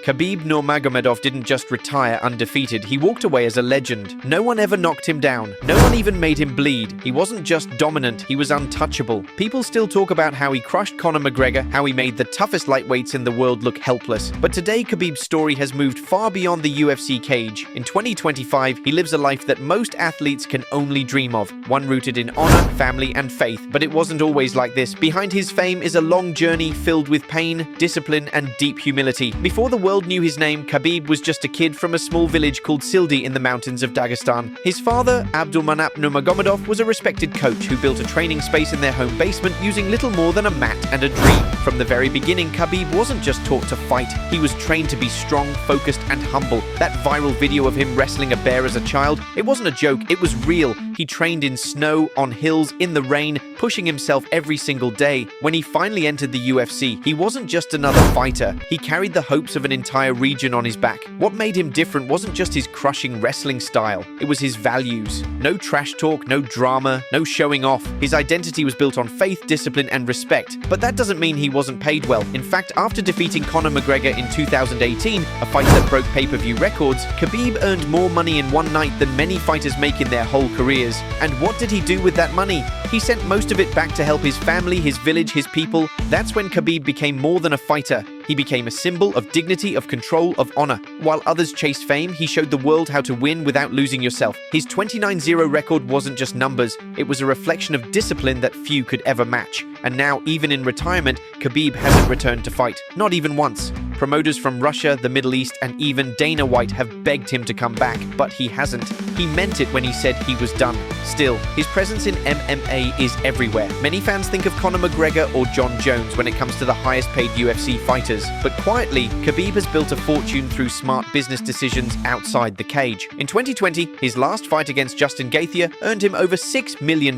Khabib Nurmagomedov didn't just retire undefeated, he walked away as a legend. No one ever knocked him down. No one even made him bleed. He wasn't just dominant, he was untouchable. People still talk about how he crushed Conor McGregor, how he made the toughest lightweights in the world look helpless. But today, Khabib's story has moved far beyond the UFC cage. In 2025, he lives a life that most athletes can only dream of, one rooted in honor, family, and faith. But it wasn't always like this. Behind his fame is a long journey filled with pain, discipline, and deep humility. Before the world knew his name, Khabib was just a kid from a small village called Sildi in the mountains of Dagestan. His father, Khabib Nurmagomedov, was a respected coach who built a training space in their home basement using little more than a mat and a dream. From the very beginning, Khabib wasn't just taught to fight, he was trained to be strong, focused, and humble. That viral video of him wrestling a bear as a child, it wasn't a joke, it was real. He trained in snow, on hills, in the rain, pushing himself every single day. When he finally entered the UFC, he wasn't just another fighter. He carried the hopes of an entire region on his back. What made him different wasn't just his crushing wrestling style, it was his values. No trash talk, no drama, no showing off. His identity was built on faith, discipline, and respect. But that doesn't mean he wasn't paid well. In fact, after defeating Conor McGregor in 2018, a fight that broke pay-per-view records, Khabib earned more money in one night than many fighters make in their whole careers. And what did he do with that money? He sent most of it back to help his family, his village, his people. That's when Khabib became more than a fighter. He became a symbol of dignity, of control, of honor. While others chased fame, he showed the world how to win without losing yourself. His 29-0 record wasn't just numbers, it was a reflection of discipline that few could ever match. And now, even in retirement, Khabib hasn't returned to fight. Not even once. Promoters from Russia, the Middle East, and even Dana White have begged him to come back, but he hasn't. He meant it when he said he was done. Still, his presence in MMA is everywhere. Many fans think of Conor McGregor or Jon Jones when it comes to the highest-paid UFC fighters. But quietly, Khabib has built a fortune through smart business decisions outside the cage. In 2020, his last fight against Justin Gaethje earned him over $6 million,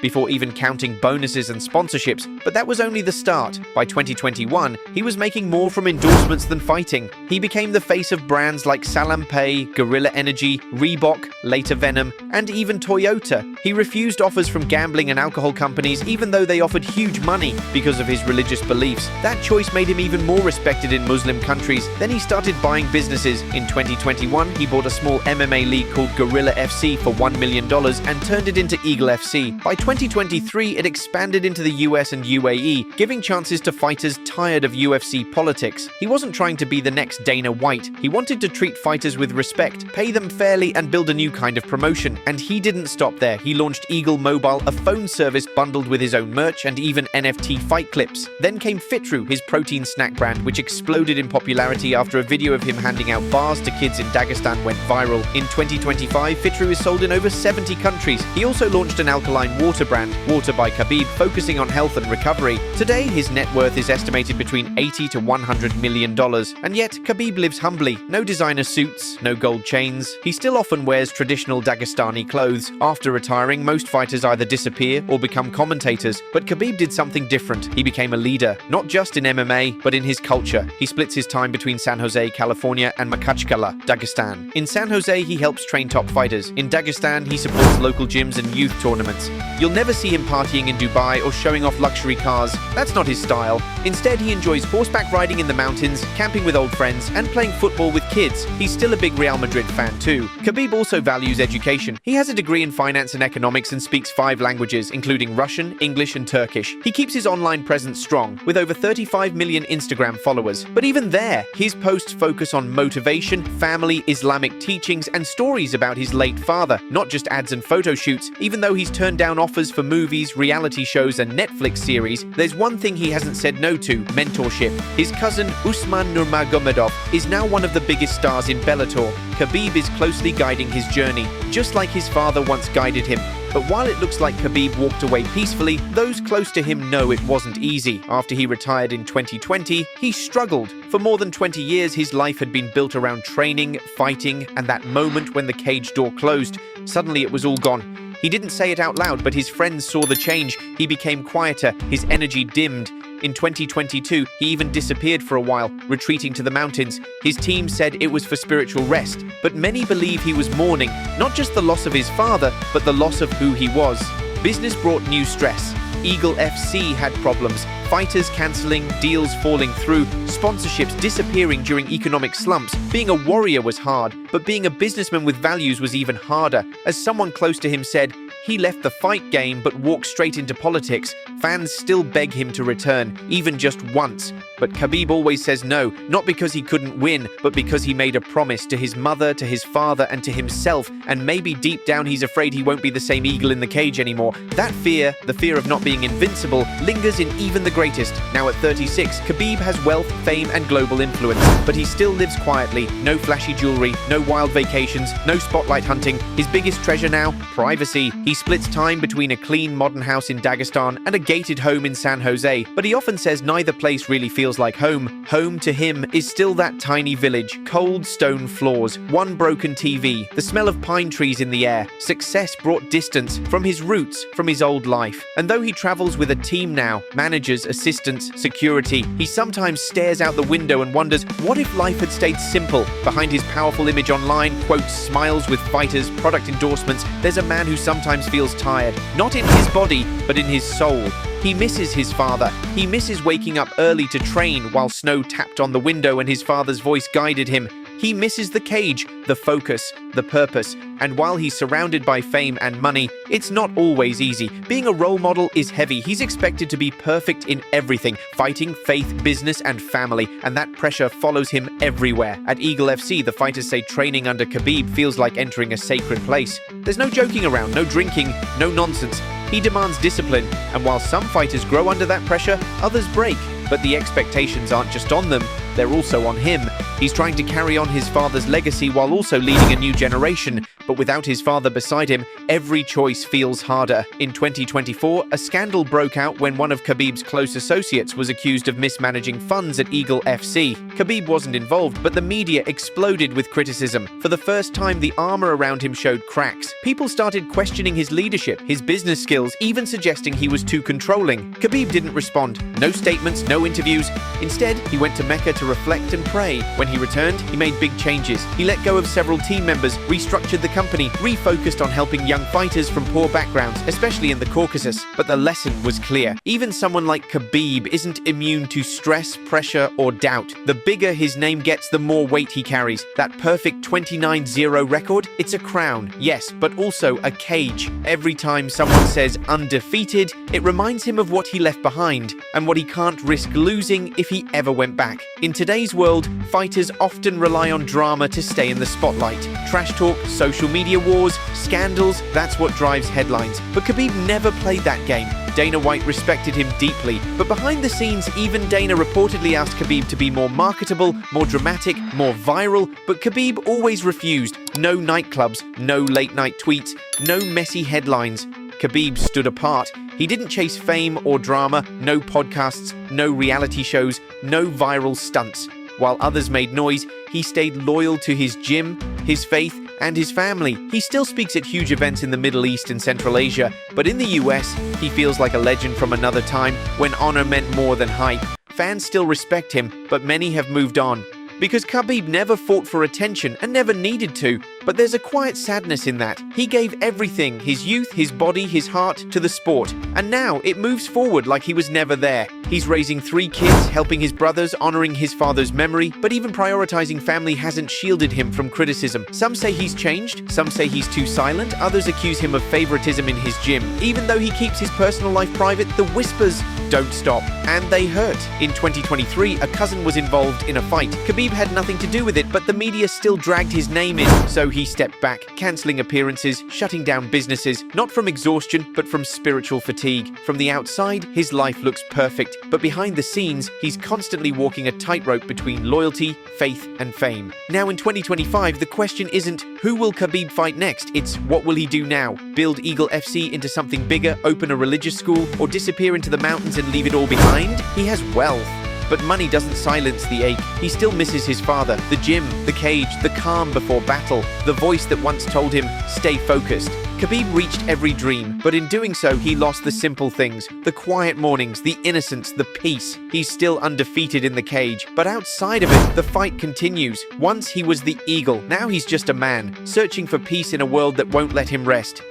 before even counting bonuses and sponsorships. But that was only the start. By 2021, he was making more from endorsements than fighting. He became the face of brands like Salampay, Gorilla Energy, Reebok, later Venom, and even Toyota. He refused offers from gambling and alcohol companies even though they offered huge money because of his religious beliefs. That choice made him even more respected in Muslim countries. Then he started buying businesses. In 2021, he bought a small MMA league called Gorilla FC for $1 million and turned it into Eagle FC. By 2023, it expanded into the US and UAE, giving chances to fighters tired of UFC politics. He wasn't trying to be the next Dana White. He wanted to treat fighters with respect, pay them fairly, and build a new kind of promotion. And he didn't stop there. He launched Eagle Mobile, a phone service bundled with his own merch and even NFT fight clips. Then came Fitru, his protein snack brand, which exploded in popularity after a video of him handing out bars to kids in Dagestan went viral. In 2025, Fitru is sold in over 70 countries. He also launched an alkaline water brand, Water by Khabib, focusing on health and recovery. Today, his net worth is estimated between $80 to $100 million. And yet, Khabib lives humbly. No designer suits, no gold chains. He still often wears traditional Dagestani clothes. After retiring, most fighters either disappear or become commentators. But Khabib did something different. He became a leader, not just in MMA, but in his culture. He splits his time between San Jose, California, and Makhachkala, Dagestan. In San Jose, he helps train top fighters. In Dagestan, he supports local gyms and youth tournaments. You'll never see him partying in Dubai or showing off luxury cars. That's not his style. Instead, he enjoys horseback riding in the mountains, camping with old friends, and playing football with kids. He's still a big Real Madrid fan too. Khabib also values education. He has a degree in finance and economics and speaks 5 languages, including Russian, English, and Turkish. He keeps his online presence strong, with over 35 million Instagram followers. But even there, his posts focus on motivation, family, Islamic teachings, and stories about his late father, not just ads and photo shoots. Even though he's turned down offers for movies, reality shows, and Netflix series, there's one thing he hasn't said no to: mentorship. His cousin Usman Nurmagomedov is now one of the biggest stars in Bellator. Khabib is closely guiding his journey, just like his father once guided him. But while it looks like Khabib walked away peacefully, those close to him know it wasn't easy. After he retired in 2020, he struggled. For more than 20 years, his life had been built around training, fighting, and that moment when the cage door closed. Suddenly it was all gone. He didn't say it out loud, but his friends saw the change. He became quieter, his energy dimmed. In 2022, he even disappeared for a while, retreating to the mountains. His team said it was for spiritual rest, but many believe he was mourning, not just the loss of his father, but the loss of who he was. Business brought new stress. Eagle FC had problems. Fighters cancelling, deals falling through, sponsorships disappearing during economic slumps. Being a warrior was hard, but being a businessman with values was even harder. As someone close to him said, he left the fight game but walked straight into politics. Fans still beg him to return, even just once. But Khabib always says no, not because he couldn't win, but because he made a promise to his mother, to his father, and to himself, and maybe deep down he's afraid he won't be the same eagle in the cage anymore. That fear, the fear of not being invincible, lingers in even the greatest. Now at 36, Khabib has wealth, fame, and global influence, but he still lives quietly. No flashy jewelry, no wild vacations, no spotlight hunting. His biggest treasure now? Privacy. He splits time between a clean modern house in Dagestan and a gated home in San Jose, but he often says neither place really feels like home. Home to him is still that tiny village, cold stone floors, one broken TV, the smell of pine trees in the air. Success brought distance from his roots, from his old life. And though he travels with a team now, managers, assistants, security, he sometimes stares out the window and wonders, what if life had stayed simple? Behind his powerful image online, quotes, smiles with fighters, product endorsements, there's a man who sometimes feels tired, not in his body, but in his soul. He misses his father. He misses waking up early to train while snow tapped on the window and his father's voice guided him. He misses the cage, the focus, the purpose. And while he's surrounded by fame and money, it's not always easy. Being a role model is heavy. He's expected to be perfect in everything, fighting, faith, business, and family. And that pressure follows him everywhere. At Eagle FC, the fighters say training under Khabib feels like entering a sacred place. There's no joking around, no drinking, no nonsense. He demands discipline, and while some fighters grow under that pressure, others break. But the expectations aren't just on them, they're also on him. He's trying to carry on his father's legacy while also leading a new generation. But without his father beside him, every choice feels harder. In 2024, a scandal broke out when one of Khabib's close associates was accused of mismanaging funds at Eagle FC. Khabib wasn't involved, but the media exploded with criticism. For the first time, the armor around him showed cracks. People started questioning his leadership, his business skills, even suggesting he was too controlling. Khabib didn't respond. No statements, no interviews. Instead, he went to Mecca to reflect and pray. When he returned, he made big changes. He let go of several team members, restructured the company, refocused on helping young fighters from poor backgrounds, especially in the Caucasus. But the lesson was clear. Even someone like Khabib isn't immune to stress, pressure, or doubt. The bigger his name gets, the more weight he carries. That perfect 29-0 record? It's a crown, yes, but also a cage. Every time someone says undefeated, it reminds him of what he left behind and what he can't risk losing if he ever went back. In today's world, fighters often rely on drama to stay in the spotlight. Trash talk, social media wars, scandals, that's what drives headlines. But Khabib never played that game. Dana White respected him deeply, but behind the scenes, even Dana reportedly asked Khabib to be more marketable, more dramatic, more viral, but Khabib always refused. No nightclubs, no late-night tweets, no messy headlines. Khabib stood apart. He didn't chase fame or drama, no podcasts, no reality shows, no viral stunts. While others made noise, he stayed loyal to his gym, his faith, and his family. He still speaks at huge events in the Middle East and Central Asia, but in the US, he feels like a legend from another time when honor meant more than hype. Fans still respect him, but many have moved on. Because Khabib never fought for attention and never needed to, but there's a quiet sadness in that. He gave everything, his youth, his body, his heart, to the sport. And now it moves forward like he was never there. He's raising 3 kids, helping his brothers, honoring his father's memory, but even prioritizing family hasn't shielded him from criticism. Some say he's changed, some say he's too silent, others accuse him of favoritism in his gym. Even though he keeps his personal life private, the whispers don't stop, and they hurt. In 2023, a cousin was involved in a fight. Khabib had nothing to do with it, but the media still dragged his name in, so he stepped back, cancelling appearances, shutting down businesses, not from exhaustion, but from spiritual fatigue. From the outside, his life looks perfect, but behind the scenes, he's constantly walking a tightrope between loyalty, faith, and fame. Now in 2025, the question isn't, who will Khabib fight next? It's, what will he do now? Build Eagle FC into something bigger, open a religious school, or disappear into the mountains and leave it all behind? He has wealth. But money doesn't silence the ache. He still misses his father, the gym, the cage, the calm before battle, the voice that once told him, stay focused. Khabib reached every dream, but in doing so, he lost the simple things, the quiet mornings, the innocence, the peace. He's still undefeated in the cage, but outside of it, the fight continues. Once he was the eagle, now he's just a man, searching for peace in a world that won't let him rest.